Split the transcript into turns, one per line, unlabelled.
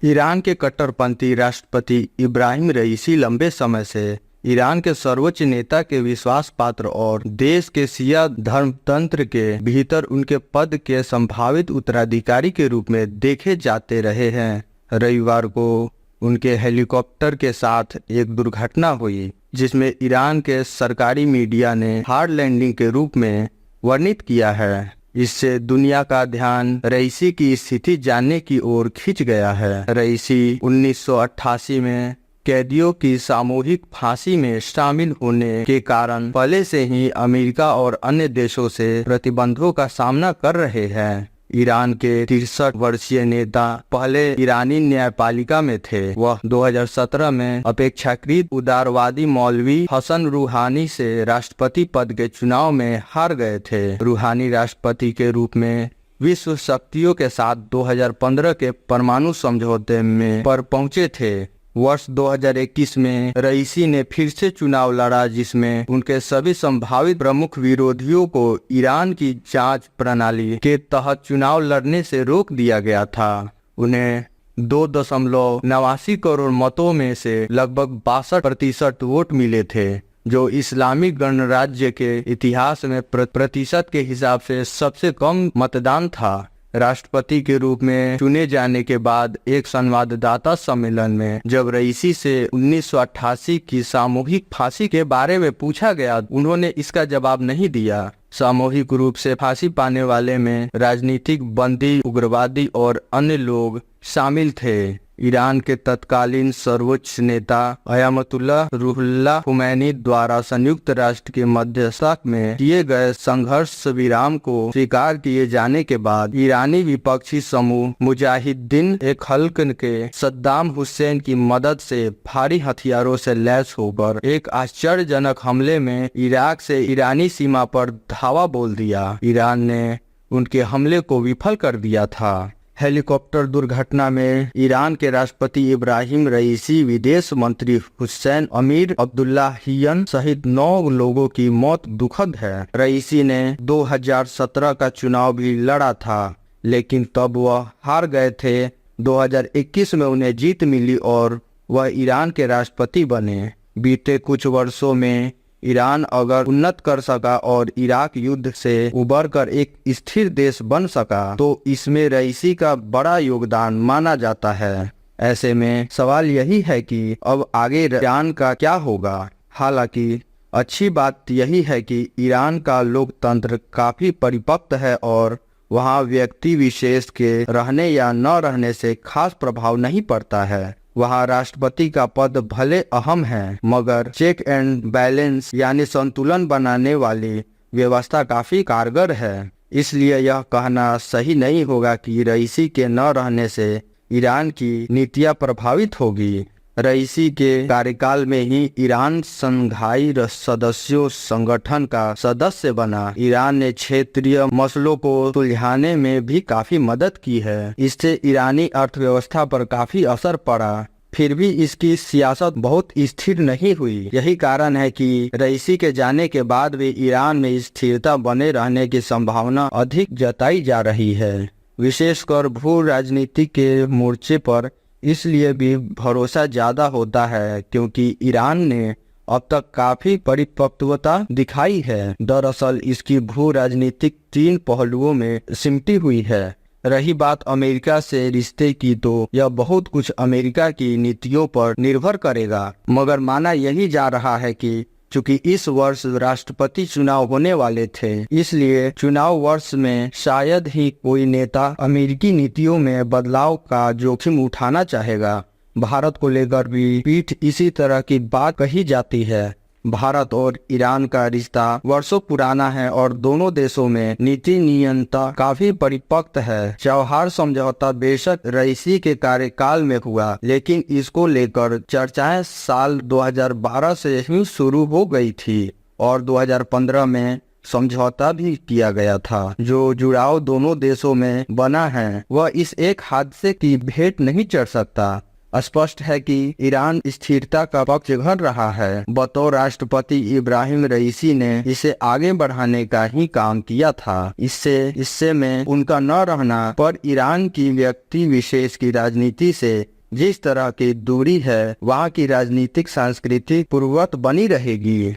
Iran के कट्टरपंथी राष्ट्रपति इब्राहिम रईसी लंबे समय से ईरान के सर्वोच्च नेता के विश्वास पात्र और देश के शिया धर्मतंत्र के भीतर उनके पद के संभावित उत्तराधिकारी के रूप में देखे जाते रहे हैं। रविवार को उनके हेलीकॉप्टर के साथ एक दुर्घटना हुई जिसमें ईरान के सरकारी मीडिया ने हार्ड लैंडिंग के रूप में वर्णित किया है। इससे दुनिया का ध्यान रईसी की स्थिति जानने की ओर खिंच गया है। रईसी 1988 में कैदियों की सामूहिक फांसी में शामिल होने के कारण पहले से ही अमेरिका और अन्य देशों से प्रतिबंधों का सामना कर रहे हैं। ईरान के 63 वर्षीय नेता पहले ईरानी न्यायपालिका में थे। वह 2017 में अपेक्षाकृत उदारवादी मौलवी हसन रूहानी से राष्ट्रपति पद के चुनाव में हार गए थे। रूहानी राष्ट्रपति के रूप में विश्व शक्तियों के साथ 2015 के परमाणु समझौते में पर पहुंचे थे। वर्ष 2021 में रईसी ने फिर से चुनाव लड़ा जिसमें उनके सभी संभावित प्रमुख विरोधियों को ईरान की जांच प्रणाली के तहत चुनाव लड़ने से रोक दिया गया था। उन्हें 2.89 करोड़ मतों में से लगभग 62% वोट मिले थे, जो इस्लामिक गणराज्य के इतिहास में प्रतिशत के हिसाब से सबसे कम मतदान था। राष्ट्रपति के रूप में चुने जाने के बाद एक संवाददाता सम्मेलन में जब रईसी से 1988 की सामूहिक फांसी के बारे में पूछा गया, उन्होंने इसका जवाब नहीं दिया। सामूहिक रूप से फांसी पाने वाले में राजनीतिक बंदी, उग्रवादी और अन्य लोग शामिल थे। ईरान के तत्कालीन सर्वोच्च नेता अयातुल्लाह रूहुल्लाह खुमैनी द्वारा संयुक्त राष्ट्र के मध्यस्थता में किए गए संघर्ष विराम को स्वीकार किए जाने के बाद ईरानी विपक्षी समूह मुजाहिदीन एक हल्क के सद्दाम हुसैन की मदद से भारी हथियारों से लैस होकर एक आश्चर्यजनक हमले में इराक से ईरानी सीमा पर धावा बोल दिया। ईरान ने उनके हमले को विफल कर दिया था। हेलीकॉप्टर दुर्घटना में ईरान के राष्ट्रपति इब्राहिम रईसी, विदेश मंत्री हुसैन अमीर अब्दुल्लाहियन सहित 9 लोगों की मौत दुखद है। रईसी ने 2017 का चुनाव भी लड़ा था, लेकिन तब वह हार गए थे। 2021 में उन्हें जीत मिली और वह ईरान के राष्ट्रपति बने। बीते कुछ वर्षों में ईरान अगर उन्नत कर सका और इराक युद्ध से उबरकर एक स्थिर देश बन सका तो इसमें रईसी का बड़ा योगदान माना जाता है। ऐसे में सवाल यही है कि अब आगे ईरान का क्या होगा। हालांकि अच्छी बात यही है कि ईरान का लोकतंत्र काफी परिपक्व है और वहां व्यक्ति विशेष के रहने या न रहने से खास प्रभाव नहीं पड़ता है। वहाँ राष्ट्रपति का पद भले अहम है, मगर चेक एंड बैलेंस यानी संतुलन बनाने वाली व्यवस्था काफी कारगर है। इसलिए यह कहना सही नहीं होगा कि रईसी के न रहने से ईरान की नीतियां प्रभावित होगी। रईसी के कार्यकाल में ही ईरान संघाई सदस्यों संगठन का सदस्य बना। ईरान ने क्षेत्रीय मसलों को सुलझाने में भी काफी मदद की है। इससे ईरानी अर्थव्यवस्था पर काफी असर पड़ा। फिर भी इसकी सियासत बहुत स्थिर नहीं हुई। यही कारण है कि रईसी के जाने के बाद भी ईरान में स्थिरता बने रहने की संभावना अधिक जताई जा रही है, विशेषकर भू राजनीति के मोर्चे पर। इसलिए भी भरोसा ज्यादा होता है क्योंकि ईरान ने अब तक काफी परिपक्वता दिखाई है। दरअसल इसकी भू राजनीतिक 3 पहलुओं में सिमटी हुई है। रही बात अमेरिका से रिश्ते की, तो यह बहुत कुछ अमेरिका की नीतियों पर निर्भर करेगा। मगर माना यही जा रहा है कि चूंकि इस वर्ष राष्ट्रपति चुनाव होने वाले थे, इसलिए चुनाव वर्ष में शायद ही कोई नेता अमेरिकी नीतियों में बदलाव का जोखिम उठाना चाहेगा। भारत को लेकर भी पीठ इसी तरह की बात कही जाती है। भारत और ईरान का रिश्ता वर्षों पुराना है और दोनों देशों में नीति नियंत्रण काफी परिपक्व है। चौहार समझौता बेशक रईसी के कार्यकाल में हुआ, लेकिन इसको लेकर चर्चाएं साल 2012 से ही शुरू हो गई थी और 2015 में समझौता भी किया गया था। जो जुड़ाव दोनों देशों में बना है वह इस एक हादसे की भेंट नहीं चढ़ सकता। स्पष्ट है कि ईरान स्थिरता का पक्षधर रहा है। बतौर राष्ट्रपति इब्राहिम रईसी ने इसे आगे बढ़ाने का ही काम किया था। इससे में उनका न रहना पर ईरान की व्यक्ति विशेष की राजनीति से जिस तरह की दूरी है, वहाँ की राजनीतिक सांस्कृतिक पूर्ववत बनी रहेगी।